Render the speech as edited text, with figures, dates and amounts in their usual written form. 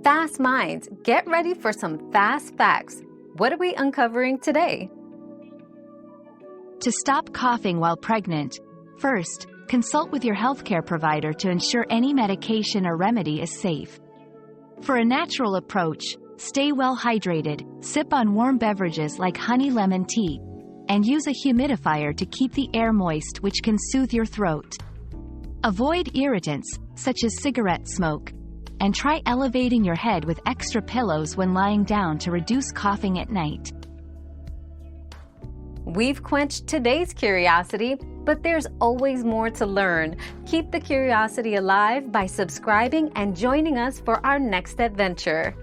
Fast minds, get ready for some fast facts. What are we uncovering today? To stop coughing while pregnant, first, consult with your healthcare provider to ensure any medication or remedy is safe. For a natural approach, stay well hydrated, sip on warm beverages like honey lemon tea, and use a humidifier to keep the air moist, which can soothe your throat. Avoid irritants, such as cigarette smoke, and try elevating your head with extra pillows when lying down to reduce coughing at night. We've quenched today's curiosity, but there's always more to learn. Keep the curiosity alive by subscribing and joining us for our next adventure.